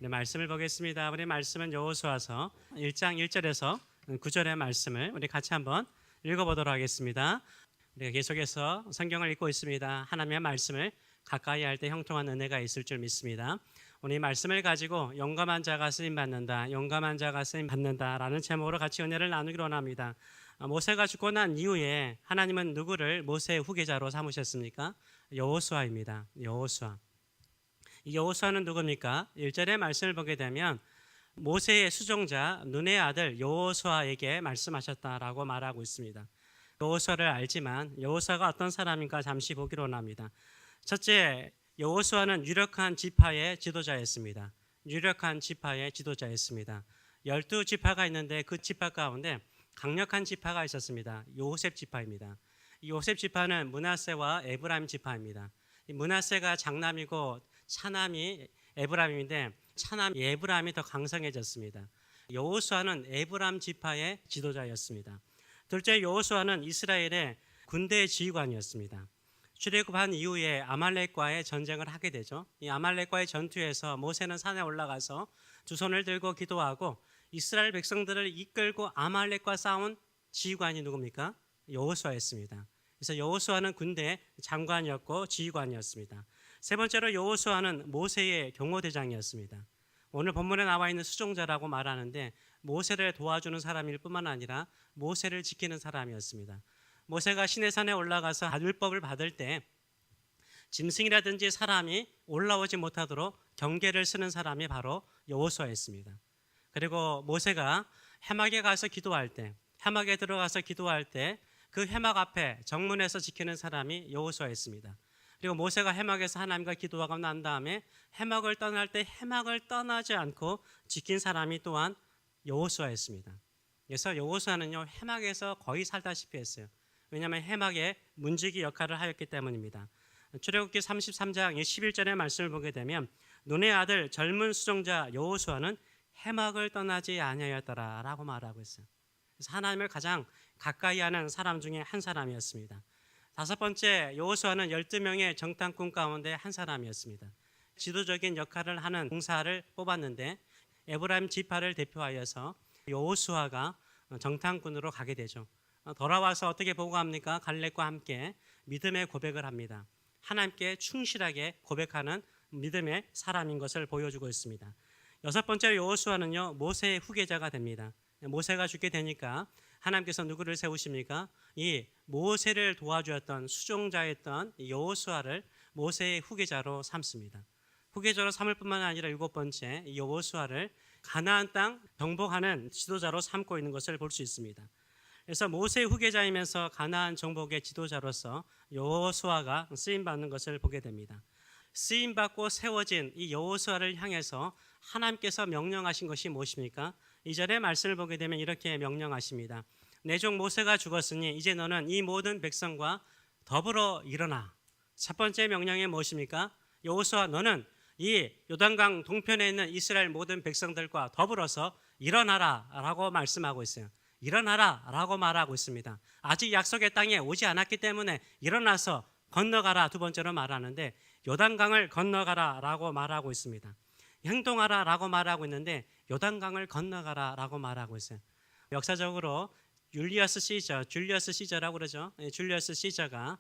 우리 말씀을 보겠습니다. 우리 말씀은 여호수아서 1장 1절에서 9절의 말씀을 우리 같이 한번 읽어보도록 하겠습니다. 우리가 계속해서 성경을 읽고 있습니다. 하나님의 말씀을 가까이 할 때 형통한 은혜가 있을 줄 믿습니다. 오늘 이 말씀을 가지고 용감한 자가 쓰임 받는다, 용감한 자가 쓰임 받는다라는 제목으로 같이 은혜를 나누기로 원합니다. 모세가 죽고 난 이후에 하나님은 누구를 모세의 후계자로 삼으셨습니까? 여호수아입니다. 여호수아. 이 여호수아는 누굽니까? 1절의 말씀을 보게 되면 모세의 수종자 눈의 아들 여호수아에게 말씀하셨다라고 말하고 있습니다. 여호수아를 알지만 여호수아가 어떤 사람인가 잠시 보기로 합니다. 첫째, 여호수아는 유력한 지파의 지도자였습니다. 유력한 지파의 지도자였습니다. 12지파가 있는데 그 지파 가운데 강력한 지파가 있었습니다. 요셉 지파입니다. 이 요셉 지파는 므낫세와 에브라임 지파입니다. 이 므낫세가 장남이고 차남이 에브라임인데 차남 에브라임이 더 강성해졌습니다. 여호수아는 에브라임 지파의 지도자였습니다. 둘째, 여호수아는 이스라엘의 군대 지휘관이었습니다. 출애굽한 이후에 아말렉과의 전쟁을 하게 되죠. 이 아말렉과의 전투에서 모세는 산에 올라가서 두 손을 들고 기도하고 이스라엘 백성들을 이끌고 아말렉과 싸운 지휘관이 누굽니까? 여호수아였습니다. 그래서 여호수아는 군대 장관이었고 지휘관이었습니다. 세 번째로 여호수아는 모세의 경호대장이었습니다. 오늘 본문에 나와 있는 수종자라고 말하는데 모세를 도와주는 사람일 뿐만 아니라 모세를 지키는 사람이었습니다. 모세가 시내산에 올라가서 율법을 받을 때 짐승이라든지 사람이 올라오지 못하도록 경계를 쓰는 사람이 바로 여호수아였습니다. 그리고 모세가 해막에 가서 기도할 때, 해막에 들어가서 기도할 때 그 해막 앞에 정문에서 지키는 사람이 여호수아였습니다. 그리고 모세가 해막에서 하나님과 기도하고 난 다음에 해막을 떠날 때 해막을 떠나지 않고 지킨 사람이 또한 여호수아였습니다. 그래서 여호수아는요 해막에서 거의 살다시피 했어요. 왜냐하면 해막의 문지기 역할을 하였기 때문입니다. 출애굽기 33장 11절의 말씀을 보게 되면 눈의 아들 젊은 수종자 여호수아는 해막을 떠나지 아니하였더라라고 말하고 있어요. 그래서 하나님을 가장 가까이 하는 사람 중에 한 사람이었습니다. 다섯 번째, 여호수아는 12명의 정탐꾼 가운데 한 사람이었습니다. 지도적인 역할을 하는 공사를 뽑았는데 에브라임 지파를 대표하여서 여호수아가 정탐꾼으로 가게 되죠. 돌아와서 어떻게 보고합니까? 갈렙과 함께 믿음의 고백을 합니다. 하나님께 충실하게 고백하는 믿음의 사람인 것을 보여주고 있습니다. 여섯 번째로 여호수아는요 모세의 후계자가 됩니다. 모세가 죽게 되니까 하나님께서 누구를 세우십니까? 이 모세를 도와주었던 수종자였던 여호수아를 모세의 후계자로 삼습니다. 후계자로 삼을 뿐만 아니라 일곱 번째 여호수아를 가나안 땅 정복하는 지도자로 삼고 있는 것을 볼 수 있습니다. 그래서 모세의 후계자이면서 가나안 정복의 지도자로서 여호수아가 쓰임받는 것을 보게 됩니다. 쓰임받고 세워진 이 여호수아를 향해서 하나님께서 명령하신 것이 무엇입니까? 2절의 말씀을 보게 되면 이렇게 명령하십니다. 내 종 모세가 죽었으니 이제 너는 이 모든 백성과 더불어 일어나. 첫 번째 명령이 무엇입니까? 여호수아 너는 이 요단강 동편에 있는 이스라엘 모든 백성들과 더불어서 일어나라 라고 말씀하고 있어요. 일어나라 라고 말하고 있습니다. 아직 약속의 땅에 오지 않았기 때문에 일어나서 건너가라 두 번째로 말하는데 요단강을 건너가라 라고 말하고 있습니다. 행동하라 라고 말하고 있는데 요단강을 건너가라 라고 말하고 있어요. 역사적으로 줄리어스 시저라고 그러죠. 줄리어스 시저가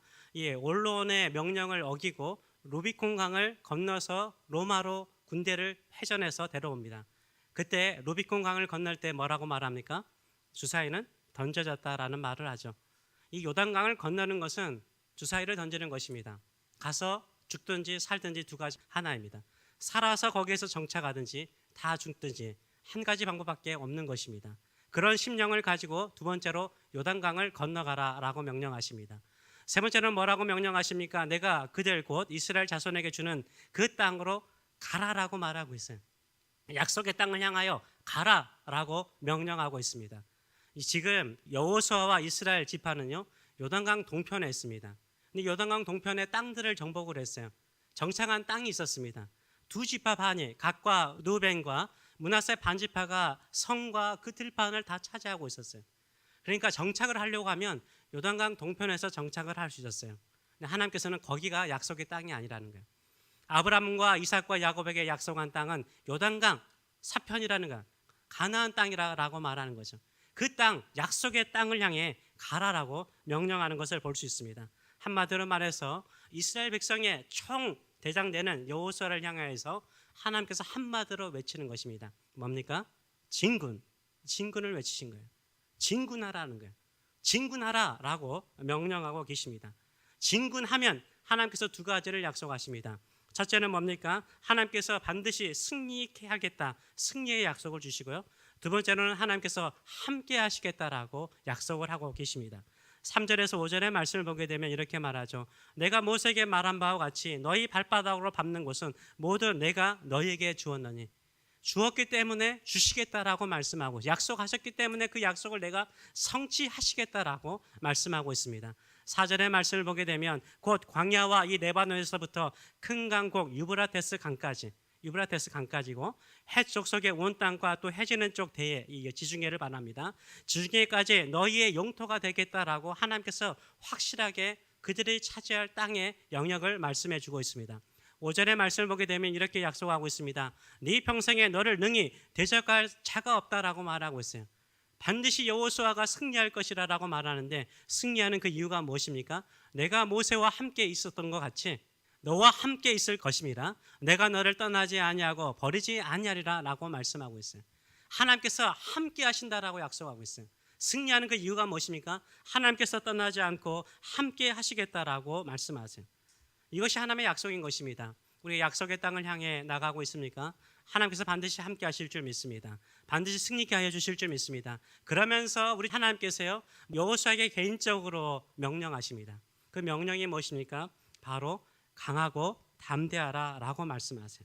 언론의 명령을 어기고 루비콘 강을 건너서 로마로 군대를 회전해서 데려옵니다. 그때 루비콘 강을 건널 때 뭐라고 말합니까? 주사위는 던져졌다라는 말을 하죠. 이 요단강을 건너는 것은 주사위를 던지는 것입니다. 가서 죽든지 살든지 두 가지 하나입니다. 살아서 거기에서 정착하든지 다 죽든지 한 가지 방법밖에 없는 것입니다. 그런 심령을 가지고 두 번째로 요단강을 건너가라 라고 명령하십니다. 세 번째는 뭐라고 명령하십니까? 내가 그들 곧 이스라엘 자손에게 주는 그 땅으로 가라라고 말하고 있어요. 약속의 땅을 향하여 가라라고 명령하고 있습니다. 지금 여호수아와 이스라엘 지파는요 요단강 동편에 있습니다. 근데 요단강 동편의 땅들을 정복을 했어요. 정착한 땅이 있었습니다. 두 지파 반이 gad과 르우벤과 므낫세 반지파가 성과 그 들판을 다 차지하고 있었어요. 그러니까 정착을 하려고 하면 요단강 동편에서 정착을 할 수 있었어요. 근데 하나님께서는 거기가 약속의 땅이 아니라는 거예요. 아브라함과 이삭과 야곱에게 약속한 땅은 요단강 서편이라는 거, 가나안 땅이라고 말하는 거죠. 그 땅, 약속의 땅을 향해 가라라고 명령하는 것을 볼 수 있습니다. 한마디로 말해서 이스라엘 백성의 총 대장되는 여호수아를 향하여서 하나님께서 한마디로 외치는 것입니다. 뭡니까? 진군을 외치신 거예요. 진군하라는 거예요. 진군하라라고 명령하고 계십니다. 진군하면 하나님께서 두 가지를 약속하십니다. 첫째는 뭡니까? 하나님께서 반드시 승리케 하겠다. 승리의 약속을 주시고요. 두 번째는 하나님께서 함께 하시겠다라고 약속을 하고 계십니다. 3절에서 5절의 말씀을 보게 되면 이렇게 말하죠. 내가 모세에게 말한 바와 같이 너희 발바닥으로 밟는 곳은 모두 내가 너희에게 주었느니, 주었기 때문에 주시겠다라고 말씀하고, 약속하셨기 때문에 그 약속을 내가 성취하시겠다라고 말씀하고 있습니다. 4절의 말씀을 보게 되면 곧 광야와 이 레바논에서부터 큰 강 곧 유브라테스 강까지고 해 족속의 온 땅과 또 해지는 쪽 대에 이 지중해를 말합니다. 지중해까지 너희의 영토가 되겠다라고 하나님께서 확실하게 그들이 차지할 땅의 영역을 말씀해 주고 있습니다. 5절의 말씀을 보게 되면 이렇게 약속하고 있습니다. 네 평생에 너를 능히 대적할 자가 없다라고 말하고 있어요. 반드시 여호수아가 승리할 것이라고 말하는데, 승리하는 그 이유가 무엇입니까? 내가 모세와 함께 있었던 것 같이 너와 함께 있을 것입니다. 내가 너를 떠나지 아니하고 버리지 아니하리라라고 말씀하고 있어요. 하나님께서 함께 하신다라고 약속하고 있어요. 승리하는 그 이유가 무엇입니까? 하나님께서 떠나지 않고 함께 하시겠다라고 말씀하세요. 이것이 하나님의 약속인 것입니다. 우리 약속의 땅을 향해 나가고 있습니까? 하나님께서 반드시 함께 하실 줄 믿습니다. 반드시 승리케 하여 주실 줄 믿습니다. 그러면서 우리 하나님께서요, 여호수아에게 개인적으로 명령하십니다. 그 명령이 무엇입니까? 바로 강하고 담대하라 라고 말씀하세요.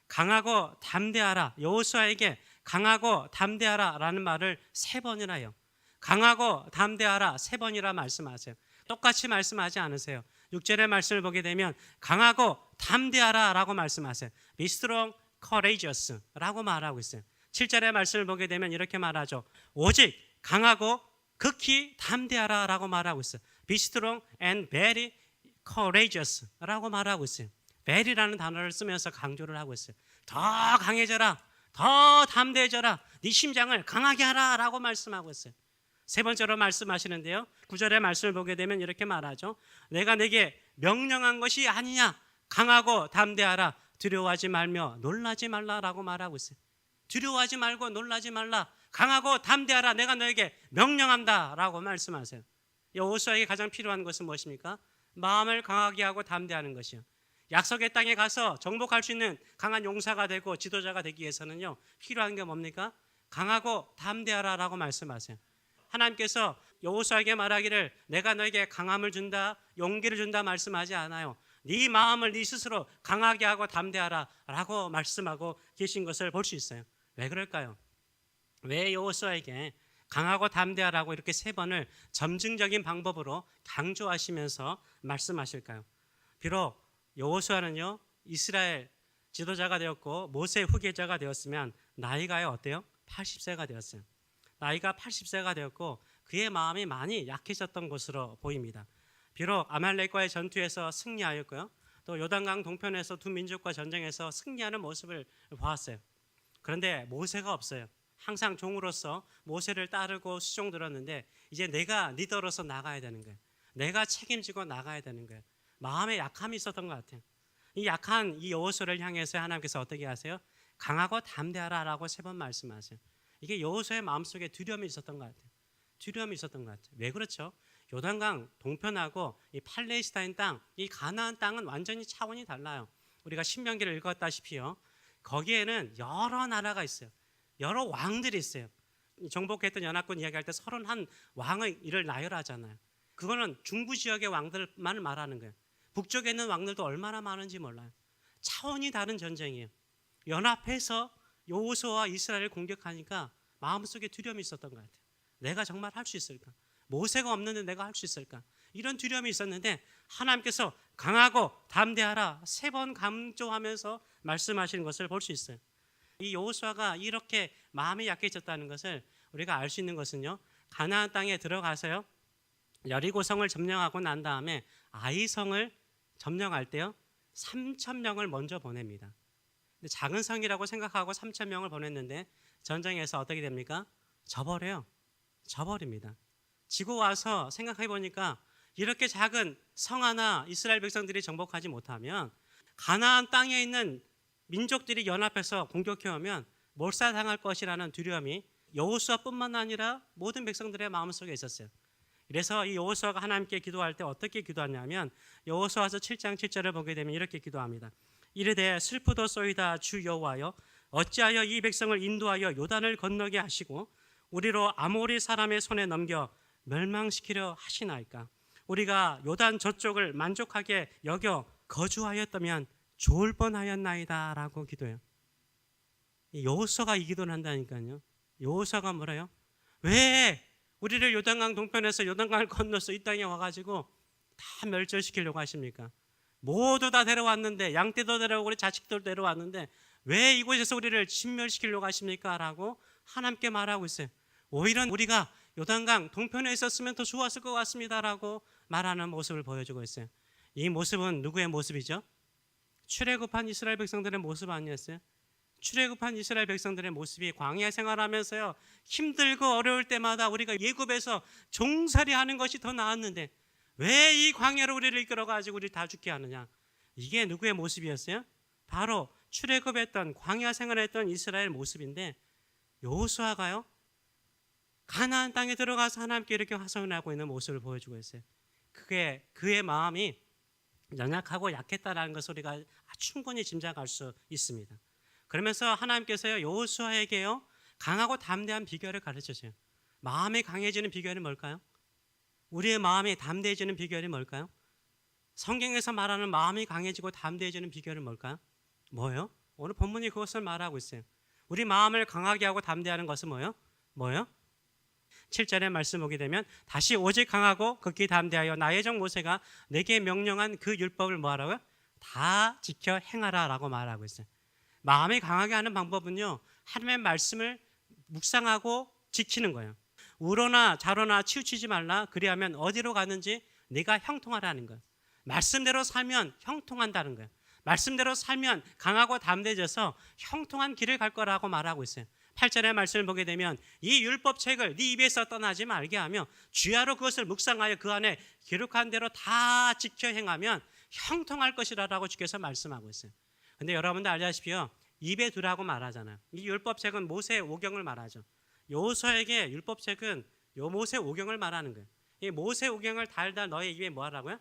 강하고 담대하라, 여호수아에게 강하고 담대하라 라는 말을 3번이나 해요. 강하고 담대하라 3번이라 말씀하세요. 똑같이 말씀하지 않으세요. 6절의 말씀을 보게 되면 강하고 담대하라 라고 말씀하세요. Be strong, courageous 라고 말하고 있어요. 7절의 말씀을 보게 되면 이렇게 말하죠. 오직 강하고 극히 담대하라 라고 말하고 있어요. Be strong and very courageous 라고 말하고 있어요. very라는 단어를 쓰면서 강조를 하고 있어요. 더 강해져라, 더 담대해져라, 네 심장을 강하게 하라 라고 말씀하고 있어요. 세 번째로 말씀하시는데요, 9절의 말씀을 보게 되면 이렇게 말하죠. 내가 내게 명령한 것이 아니냐, 강하고 담대하라, 두려워하지 말며 놀라지 말라라고 말하고 있어요. 두려워하지 말고 놀라지 말라, 강하고 담대하라, 내가 너에게 명령한다 라고 말씀하세요. 여호수아에게 가장 필요한 것은 무엇입니까? 마음을 강하게 하고 담대하는 것이요. 약속의 땅에 가서 정복할 수 있는 강한 용사가 되고 지도자가 되기 위해서는요, 필요한 게 뭡니까? 강하고 담대하라라고 말씀하세요. 하나님께서 여호수아에게 말하기를 내가 너에게 강함을 준다, 용기를 준다 말씀하지 않아요. 네 마음을 네 스스로 강하게 하고 담대하라라고 말씀하고 계신 것을 볼 수 있어요. 왜 그럴까요? 왜 여호수아에게 강하고 담대하라고 이렇게 3번을 점증적인 방법으로 강조하시면서 말씀하실까요? 비록 여호수아는요, 이스라엘 지도자가 되었고 모세 후계자가 되었으면 나이가요 어때요? 80세가 되었어요. 나이가 80세가 되었고 그의 마음이 많이 약해졌던 것으로 보입니다. 비록 아말렉과의 전투에서 승리하였고요, 또 요단강 동편에서 두 민족과 전쟁에서 승리하는 모습을 보았어요. 그런데 모세가 없어요. 항상 종으로서 모세를 따르고 수종 들었는데 이제 내가 리더로서 나가야 되는 거예요. 내가 책임지고 나가야 되는 거예요. 마음에 약함이 있었던 것 같아요. 이 약한 이 여호수아를 향해서 하나님께서 어떻게 하세요? 강하고 담대하라라고 3번 말씀하세요. 이게 여호수아의 마음속에 두려움이 있었던 것 같아요. 두려움이 있었던 것 같아요. 왜 그렇죠? 요단강 동편하고 이 팔레스타인 땅, 이 가나안 땅은 완전히 차원이 달라요. 우리가 신명기를 읽었다시피요, 거기에는 여러 나라가 있어요. 여러 왕들이 있어요. 정복했던 연합군 이야기할 때 31 왕의 일을 나열하잖아요. 그거는 중부 지역의 왕들만 말하는 거예요. 북쪽에 있는 왕들도 얼마나 많은지 몰라요. 차원이 다른 전쟁이에요. 연합해서 여호수아와 이스라엘을 공격하니까 마음속에 두려움이 있었던 것 같아요. 내가 정말 할 수 있을까? 모세가 없는데 내가 할 수 있을까? 이런 두려움이 있었는데 하나님께서 강하고 담대하라 3번 강조하면서 말씀하시는 것을 볼 수 있어요. 이 여호수아가 이렇게 마음이 약해졌다는 것을 우리가 알 수 있는 것은요, 가나안 땅에 들어가서요, 여리고성을 점령하고 난 다음에 아이성을 점령할 때요, 3천 명을 먼저 보냅니다. 근데 작은 성이라고 생각하고 3천 명을 보냈는데 전쟁에서 어떻게 됩니까? 져버립니다. 지고 와서 생각해 보니까 이렇게 작은 성 하나 이스라엘 백성들이 정복하지 못하면 가나안 땅에 있는 민족들이 연합해서 공격해 오면 몰살당할 것이라는 두려움이 여호수아뿐만 아니라 모든 백성들의 마음속에 있었어요. 그래서 이 여호수아가 하나님께 기도할 때 어떻게 기도하냐면 여호수아서 7장 7절을 보게 되면 이렇게 기도합니다. 이르되 슬프도소이다 주 여호와여 어찌하여 이 백성을 인도하여 요단을 건너게 하시고 우리로 아모리 사람의 손에 넘겨 멸망시키려 하시나이까. 우리가 요단 저쪽을 만족하게 여겨 거주하였다면 좋을 뻔하였나이다 라고 기도해요. 여호수아가 이 기도를 한다니까요. 여호수아가 뭐래요? 왜 우리를 요단강 동편에서 요단강을 건너서 이 땅에 와가지고 다 멸절시키려고 하십니까? 모두 다 데려왔는데, 양떼도 데려오고 우리 자식들 데려왔는데 왜 이곳에서 우리를 진멸시키려고 하십니까? 라고 하나님께 말하고 있어요. 오히려 우리가 요단강 동편에 있었으면 더 좋았을 것 같습니다 라고 말하는 모습을 보여주고 있어요. 이 모습은 누구의 모습이죠? 출애굽한 이스라엘 백성들의 모습 아니었어요? 출애굽한 이스라엘 백성들의 모습이 광야 생활하면서요, 힘들고 어려울 때마다 우리가 예굽에서 종살이 하는 것이 더 나았는데 왜 이 광야로 우리를 이끌어가지고 우리 다 죽게 하느냐. 이게 누구의 모습이었어요? 바로 출애굽했던 광야 생활했던 이스라엘 모습인데, 여호수아가요 가나안 땅에 들어가서 하나님께 이렇게 화성하고 있는 모습을 보여주고 있어요. 그의 마음이 연약하고 약했다라는 것을 우리가 충분히 짐작할 수 있습니다. 그러면서 하나님께서요 여호수아에게요 강하고 담대한 비결을 가르쳐줘요. 마음이 강해지는 비결이 뭘까요? 우리의 마음이 담대해지는 비결이 뭘까요? 성경에서 말하는 마음이 강해지고 담대해지는 비결은 뭘까요? 뭐예요? 오늘 본문이 그것을 말하고 있어요. 우리 마음을 강하게 하고 담대하는 것은 뭐예요? 7절의 말씀 보게 되면 다시 오직 강하고 극히 담대하여 나의 종 모세가 내게 명령한 그 율법을 뭐하라고요? 다 지켜 행하라 라고 말하고 있어요. 마음이 강하게 하는 방법은요, 하나님의 말씀을 묵상하고 지키는 거예요. 우로나 좌로나 치우치지 말라. 그리하면 어디로 가는지 네가 형통하라는 거예요. 말씀대로 살면 형통한다는 거예요. 말씀대로 살면 강하고 담대해져서 형통한 길을 갈 거라고 말하고 있어요. 8절의 말씀을 보게 되면 이 율법책을 네 입에서 떠나지 말게 하며 주야로 그것을 묵상하여 그 안에 기록한 대로 다 지켜 행하면 형통할 것이라고 주께서 말씀하고 있어요. 근데 여러분들 알다시피요, 입에 두라고 말하잖아요. 이 율법책은 모세의 오경을 말하죠. 여호수아에게 율법책은 요 모세 오경을 말하는 거예요. 이 모세 오경을 달달 너의 입에 뭐 하라고요?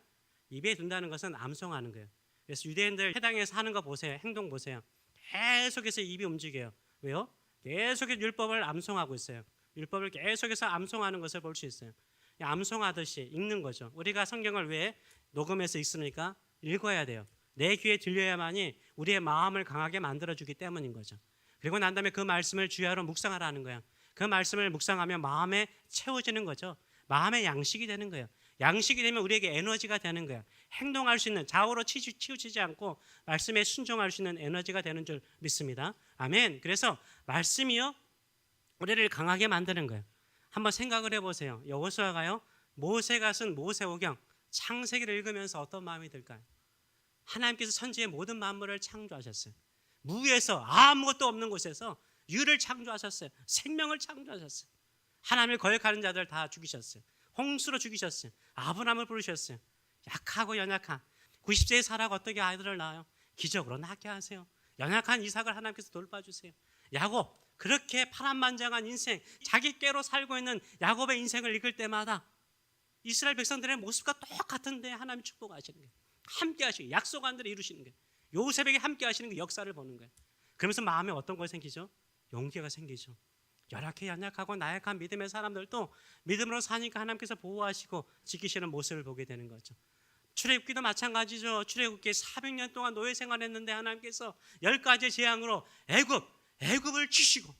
입에 둔다는 것은 암송하는 거예요. 그래서 유대인들 해당해서 하는 거 보세요. 행동 보세요. 계속해서 입이 움직여요. 왜요? 계속해서 율법을 암송하고 있어요. 율법을 계속해서 암송하는 것을 볼 수 있어요. 암송하듯이 읽는 거죠. 우리가 성경을 왜 녹음해서 읽습니까? 읽어야 돼요. 내 귀에 들려야만이 우리의 마음을 강하게 만들어주기 때문인 거죠. 그리고 난 다음에 그 말씀을 주야로 묵상하라는 거예요. 그 말씀을 묵상하면 마음에 채워지는 거죠. 마음의 양식이 되는 거예요. 양식이 되면 우리에게 에너지가 되는 거예요. 행동할 수 있는, 좌우로 치우치지 않고 말씀에 순종할 수 있는 에너지가 되는 줄 믿습니다. 아멘. 그래서 말씀이요 우리를 강하게 만드는 거예요. 한번 생각을 해보세요. 여호수아가요 모세가 쓴 모세오경 창세기를 읽으면서 어떤 마음이 들까요? 하나님께서 천지의 모든 만물을 창조하셨어요. 무에서 아무것도 없는 곳에서 유를 창조하셨어요. 생명을 창조하셨어요. 하나님을 거역하는 자들 다 죽이셨어요. 홍수로 죽이셨어요. 아브라함을 부르셨어요. 약하고 연약한 90세의 사라가 어떻게 아이들을 낳아요? 기적으로 낳게 하세요. 연약한 이삭을 하나님께서 돌봐주세요. 야곱, 그렇게 파란만장한 인생, 자기 꾀로 살고 있는 야곱의 인생을 읽을 때마다 이스라엘 백성들의 모습과 똑같은데 하나님이 축복하시는 거예요. 함께 하시고 약속한 대로 이루시는 거예요. 요셉에게 함께 하시는 그 역사를 보는 거예요. 그러면서 마음에 어떤 것이 생기죠? 용기가 생기죠. 연약하고 나약한 믿음의 사람들도 믿음으로 사니까 하나님께서 보호하시고 지키시는 모습을 보게 되는 거죠. 출애굽기도 마찬가지죠. 출애굽기 400년 동안 노예 생활했는데 하나님께서 10가지 재앙으로 애굽을 치시고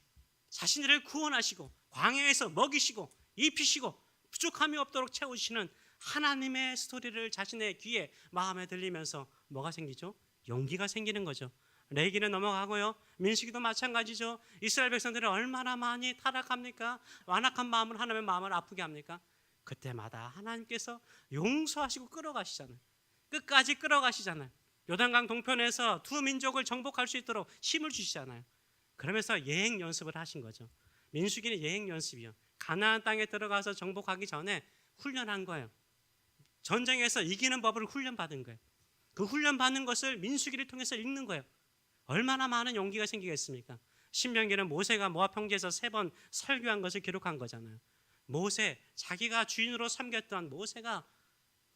자신들을 구원하시고 광야에서 먹이시고 입히시고 부족함이 없도록 채우시는 하나님의 스토리를 자신의 귀에 마음에 들리면서 뭐가 생기죠? 용기가 생기는 거죠. 레위기는 넘어가고요. 민수기도 마찬가지죠. 이스라엘 백성들은 얼마나 많이 타락합니까? 완악한 마음을 하나님의 마음을 아프게 합니까? 그때마다 하나님께서 용서하시고 끌어가시잖아요. 끝까지 끌어가시잖아요. 요단강 동편에서 두 민족을 정복할 수 있도록 힘을 주시잖아요. 그러면서 예행 연습을 하신 거죠. 민수기는 예행 연습이요. 가나안 땅에 들어가서 정복하기 전에 훈련한 거예요. 전쟁에서 이기는 법을 훈련받은 거예요. 그 훈련받는 것을 민수기를 통해서 읽는 거예요. 얼마나 많은 용기가 생기겠습니까? 신명기는 모세가 모압 형제에서 3번 설교한 것을 기록한 거잖아요. 모세, 자기가 주인으로 섬겼던 모세가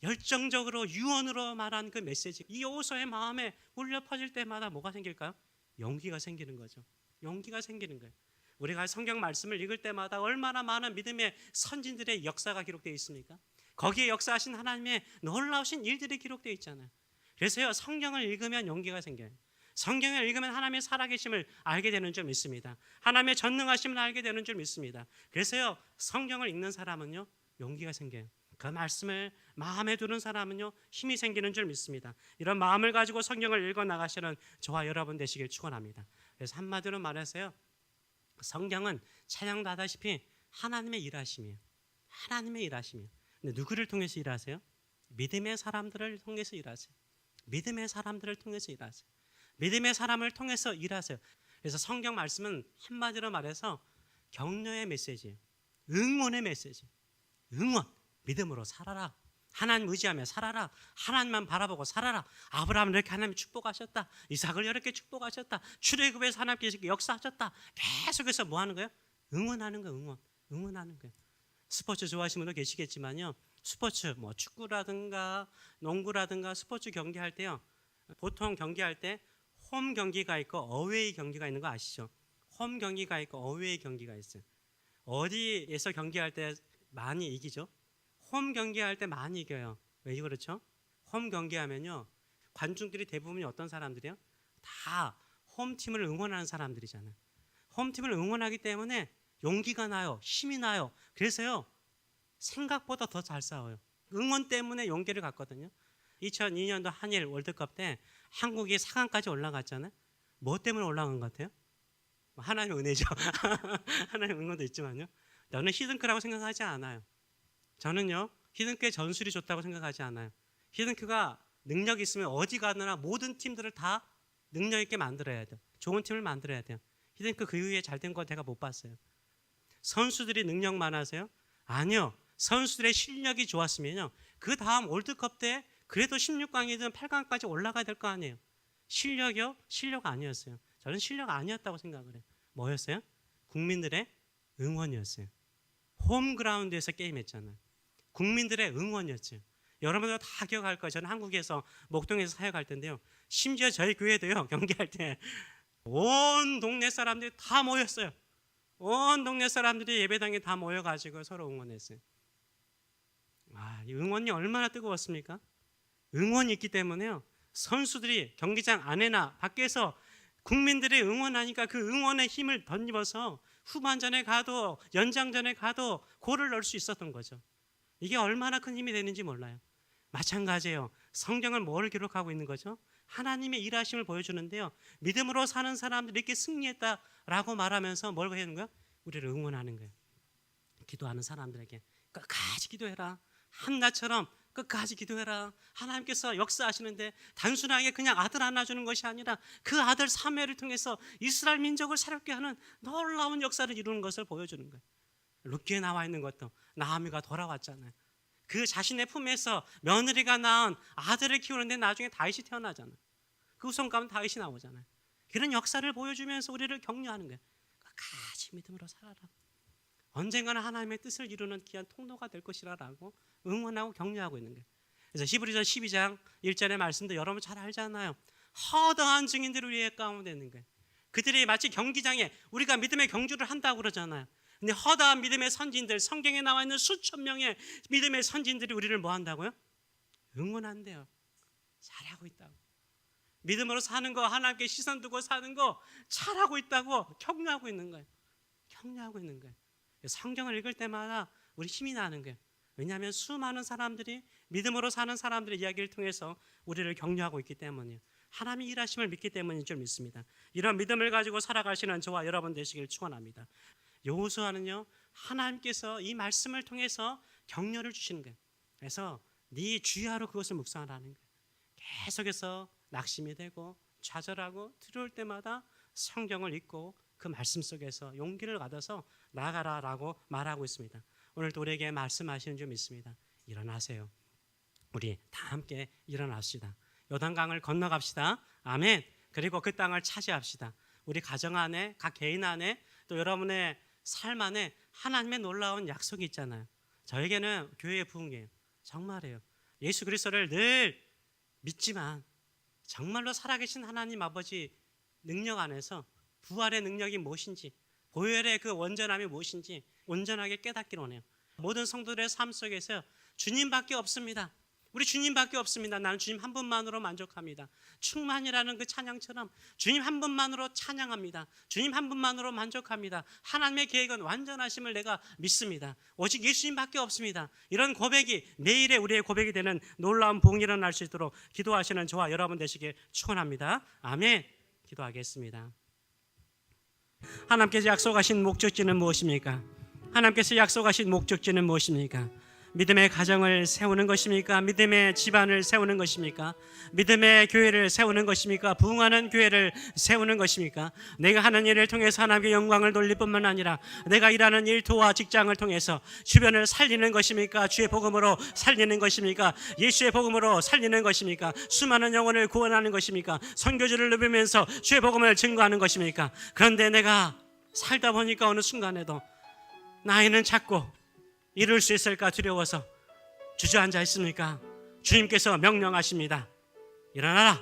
열정적으로 유언으로 말한 그 메시지, 이 여호수아의 마음에 울려 퍼질 때마다 뭐가 생길까요? 용기가 생기는 거죠. 용기가 생기는 거예요. 우리가 성경 말씀을 읽을 때마다 얼마나 많은 믿음의 선진들의 역사가 기록되어 있습니까? 거기에 역사하신 하나님의 놀라우신 일들이 기록되어 있잖아요. 그래서요, 성경을 읽으면 용기가 생겨요. 성경을 읽으면 하나님의 살아계심을 알게 되는 줄 믿습니다. 하나님의 전능하심을 알게 되는 줄 믿습니다. 그래서요, 성경을 읽는 사람은요, 용기가 생겨요. 그 말씀을 마음에 두는 사람은요, 힘이 생기는 줄 믿습니다. 이런 마음을 가지고 성경을 읽어 나가시는 저와 여러분 되시길 축원합니다. 그래서 한마디로 말해서요, 성경은 찬양도 하다시피 하나님의 일하심이에요. 하나님의 일하심이에요. 근데 누구를 통해서 일하세요? 믿음의 사람들을 통해서 일하세요. 믿음의 사람들을 통해서 일하세요. 믿음의 사람을 통해서 일하세요. 그래서 성경 말씀은 한마디로 말해서 격려의 메시지예요. 응원의 메시지. 응원. 믿음으로 살아라. 하나님 의지하며 살아라. 하나님만 바라보고 살아라. 아브라함을 이렇게 하나님이 축복하셨다. 이삭을 이렇게 축복하셨다. 출애굽에서 하나님께서 역사하셨다. 계속해서 뭐 하는 거예요? 응원하는 거예요. 응원. 응원하는 거예요. 스포츠 좋아하시는 분도 계시겠지만요, 스포츠 뭐 축구라든가 농구라든가 스포츠 경기할 때요, 보통 경기할 때 홈 경기가 있고 어웨이 경기가 있는 거 아시죠? 홈 경기가 있고 어웨이 경기가 있어요. 어디에서 경기할 때 많이 이기죠? 홈 경기할 때 많이 이겨요. 왜 그렇죠? 홈 경기하면요, 관중들이 대부분이 어떤 사람들이요? 다 홈팀을 응원하는 사람들이잖아요. 홈팀을 응원하기 때문에 용기가 나요. 힘이 나요. 그래서요, 생각보다 더 잘 싸워요. 응원 때문에 용기를 갖거든요. 2002년도 한일 월드컵 때 한국이 4강까지 올라갔잖아요. 뭐 때문에 올라간 것 같아요? 하나님의 은혜죠. 하나님의 응원도 있지만요, 저는 히든크라고 생각하지 않아요. 저는요, 히든크의 전술이 좋다고 생각하지 않아요. 히든크가 능력이 있으면 어디 가느나 모든 팀들을 다 능력 있게 만들어야 돼요. 좋은 팀을 만들어야 돼요. 히든크 그 이후에 잘된 거 제가 못 봤어요. 선수들이 능력 많아서요? 아니요. 선수들의 실력이 좋았으면요, 그 다음 월드컵 때 그래도 16강이든 8강까지 올라가야 될 거 아니에요. 실력이요? 실력 아니었어요. 저는 실력 아니었다고 생각을 해요. 뭐였어요? 국민들의 응원이었어요. 홈그라운드에서 게임했잖아요. 국민들의 응원이었죠. 여러분들 다 기억할 거예요. 저는 한국에서 목동에서 사역할 텐데요, 심지어 저희 교회도요, 경기할 때 온 동네 사람들이 다 모였어요. 온 동네 사람들이 예배당에 다 모여가지고 서로 응원했어요. 이 응원이 얼마나 뜨거웠습니까? 응원이 있기 때문에요, 선수들이 경기장 안에나 밖에서 국민들이 응원하니까 그 응원의 힘을 덧입어서 후반전에 가도 연장전에 가도 골을 넣을 수 있었던 거죠. 이게 얼마나 큰 힘이 되는지 몰라요. 마찬가지예요. 성경을 뭘 기록하고 있는 거죠? 하나님의 일하심을 보여주는데요, 믿음으로 사는 사람들이 이렇게 승리했다라고 말하면서 뭘 하는 거예요? 우리를 응원하는 거예요. 기도하는 사람들에게 끝까지 기도해라. 한나처럼 끝까지 기도해라. 하나님께서 역사하시는데 단순하게 그냥 아들 하나 주는 것이 아니라 그 아들 사무엘을 통해서 이스라엘 민족을 새롭게 하는 놀라운 역사를 이루는 것을 보여주는 거예요. 룻기에 나와 있는 것도 나아미가 돌아왔잖아요. 그 자신의 품에서 며느리가 낳은 아들을 키우는데 나중에 다윗이 태어나잖아요. 그 후손 가운데 다윗이 나오잖아요. 그런 역사를 보여주면서 우리를 격려하는 거예요. 끝까지 믿음으로 살아라. 언젠가는 하나님의 뜻을 이루는 귀한 통로가 될 것이라고 응원하고 격려하고 있는 거예요. 그래서 히브리서 12장 1절의 말씀도 여러분 잘 알잖아요. 허다한 증인들을 우리 가운데 있는 거예요. 그들이 마치 경기장에 우리가 믿음의 경주를 한다고 그러잖아요. 근데 허다한 믿음의 선진들, 성경에 나와 있는 수천 명의 믿음의 선진들이 우리를 뭐 한다고요? 응원한대요. 잘하고 있다고. 믿음으로 사는 거, 하나님께 시선 두고 사는 거 잘하고 있다고 격려하고 있는 거예요. 격려하고 있는 거예요. 성경을 읽을 때마다 우리 힘이 나는 거예요. 왜냐하면 수많은 사람들이 믿음으로 사는 사람들의 이야기를 통해서 우리를 격려하고 있기 때문이에요. 하나님의 일하심을 믿기 때문인 줄 믿습니다. 이런 믿음을 가지고 살아가시는 저와 여러분 되시길 축원합니다. 여호수아는요, 하나님께서 이 말씀을 통해서 격려를 주시는 거예요. 그래서 네 주야로 그것을 묵상하라는 거예요. 계속해서 낙심이 되고 좌절하고 두려울 때마다 성경을 읽고 그 말씀 속에서 용기를 받아서 나아가라라고 말하고 있습니다. 오늘도 우리에게 말씀하시는 점 있습니다. 일어나세요. 우리 다 함께 일어납시다. 요단강을 건너갑시다. 아멘. 그리고 그 땅을 차지합시다. 우리 가정 안에, 각 개인 안에, 또 여러분의 삶 안에 하나님의 놀라운 약속이 있잖아요. 저에게는 교회의 부흥이에요. 정말이에요. 예수 그리스도를 늘 믿지만 정말로 살아계신 하나님 아버지 능력 안에서 부활의 능력이 무엇인지, 보혈의 그 온전함이 무엇인지 온전하게 깨닫기로 하네요. 모든 성도들의 삶 속에서 주님밖에 없습니다. 우리 주님밖에 없습니다. 나는 주님 한 분만으로 만족합니다. 충만이라는 그 찬양처럼 주님 한 분만으로 찬양합니다. 주님 한 분만으로 만족합니다. 하나님의 계획은 완전하심을 내가 믿습니다. 오직 예수님밖에 없습니다. 이런 고백이 매일의 우리의 고백이 되는 놀라운 부흥이 일어날 수 있도록 기도하시는 저와 여러분 되시길 축원합니다. 아멘. 기도하겠습니다. 하나님께서 약속하신 목적지는 무엇입니까? 하나님께서 약속하신 목적지는 무엇입니까? 믿음의 가정을 세우는 것입니까? 믿음의 집안을 세우는 것입니까? 믿음의 교회를 세우는 것입니까? 부흥하는 교회를 세우는 것입니까? 내가 하는 일을 통해서 하나님께 영광을 돌릴 뿐만 아니라 내가 일하는 일터와 직장을 통해서 주변을 살리는 것입니까? 주의 복음으로 살리는 것입니까? 예수의 복음으로 살리는 것입니까? 수많은 영혼을 구원하는 것입니까? 선교지를 누비면서 주의 복음을 증거하는 것입니까? 그런데 내가 살다 보니까 어느 순간에도 나이는 작고 이룰 수 있을까 두려워서 주저앉아 있습니까? 주님께서 명령하십니다. 일어나라.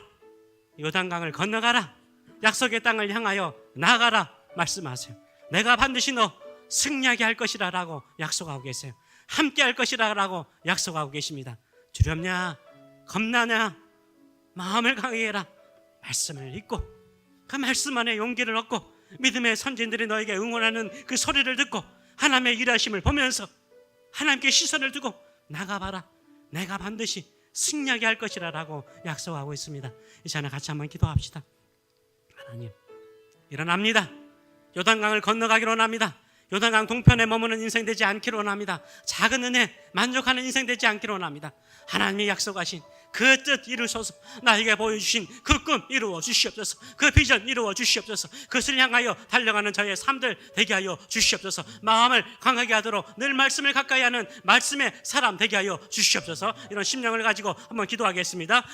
요단강을 건너가라. 약속의 땅을 향하여 나아가라 말씀하세요. 내가 반드시 너 승리하게 할 것이라 라고 약속하고 계세요. 함께 할 것이라 라고 약속하고 계십니다. 두렵냐? 겁나냐? 마음을 강하게 해라. 말씀을 읽고 그 말씀 안에 용기를 얻고 믿음의 선진들이 너에게 응원하는 그 소리를 듣고 하나님의 일하심을 보면서 하나님께 시선을 두고 나가봐라. 내가 반드시 승리하게 할 것이라 라고 약속하고 있습니다. 이 시간에 같이 한번 기도합시다. 하나님, 일어납니다. 요단강을 건너가기로 원합니다. 요단강 동편에 머무는 인생 되지 않기로 원합니다. 작은 은혜 만족하는 인생 되지 않기로 원합니다. 하나님이 약속하신 그 뜻 이루소서. 나에게 보여주신 그 꿈 이루어 주시옵소서. 그 비전 이루어 주시옵소서. 그것을 향하여 달려가는 저의 삶들 되게 하여 주시옵소서. 마음을 강하게 하도록 늘 말씀을 가까이 하는 말씀의 사람 되게 하여 주시옵소서. 이런 심령을 가지고 한번 기도하겠습니다.